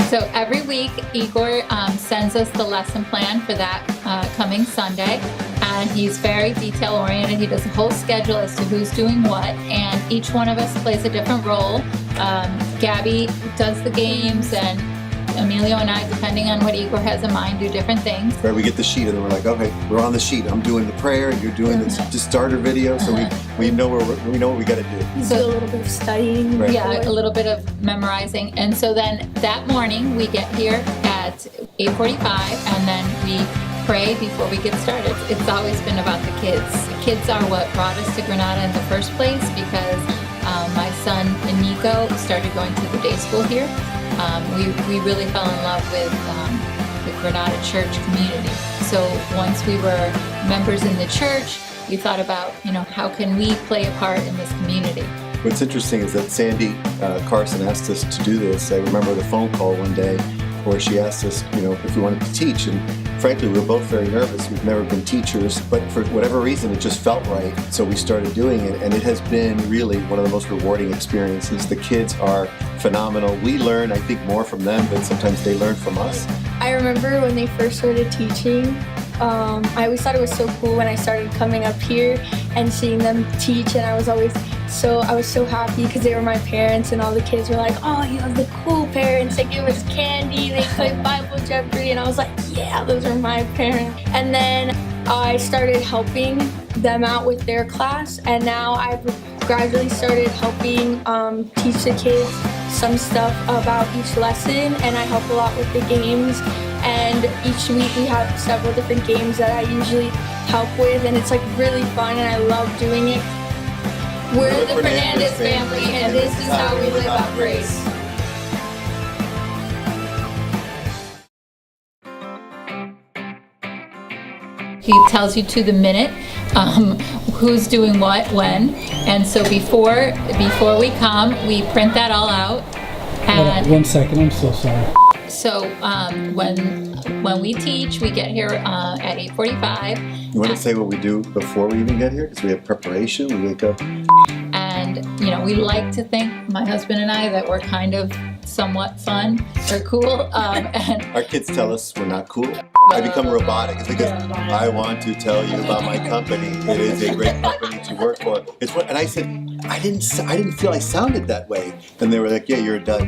So every week, Igor sends us the lesson plan for that coming Sunday, and he's very detail-oriented. He does a whole schedule as to who's doing what, and each one of us plays a different role. Gabby does the games, and Emilio and I, depending on what Igor has in mind, do different things. Right, we get the sheet and then we're like, okay, we're on the sheet. I'm doing the prayer, you're doing the starter video, so we know we know what we got to do. So a little bit of studying. Right. Yeah, a little bit of memorizing. And so then that morning we get here at 8:45, and then we pray before we get started. It's always been about the kids. Kids are what brought us to Granada in the first place, because my son Nico started going to the day school here. We really fell in love with the Granada church community. So once we were members in the church, we thought about, how can we play a part in this community? What's interesting is that Sandy Carson asked us to do this. I remember the phone call one day where she asked us, if we wanted to teach. And frankly, we were both very nervous. We've never been teachers, but for whatever reason, it just felt right. So we started doing it, and it has been really one of the most rewarding experiences. The kids are phenomenal. We learn, I think, more from them than sometimes they learn from us. I remember when they first started teaching, I always thought it was so cool when I started coming up here and seeing them teach, and I was so happy because they were my parents, and all the kids were like, oh, you have the cool parents, they give us candy, they play Bible Jeopardy, and I was like, yeah, those are my parents. And then I started helping them out with their class, and now I've gradually started helping teach the kids some stuff about each lesson, and I help a lot with the games. And each week we have several different games that I usually help with, and it's like really fun, and I love doing it. We're the Fernandez family, and this is how we live out grace. He tells you to the minute who's doing what, when, and so before we come, we print that all out. And 1 second, I'm so sorry. so when we teach, we get here at 8:45. You want to say what we do before we even get here? Because we have preparation, we wake up. And, we like to think, my husband and I, that we're kind of somewhat fun or cool. And Our kids tell us we're not cool. I become robotic. It's because I want to tell you about my company. It is a great company to work for. And I said, I didn't feel I sounded that way. And they were like, yeah, you're a dud.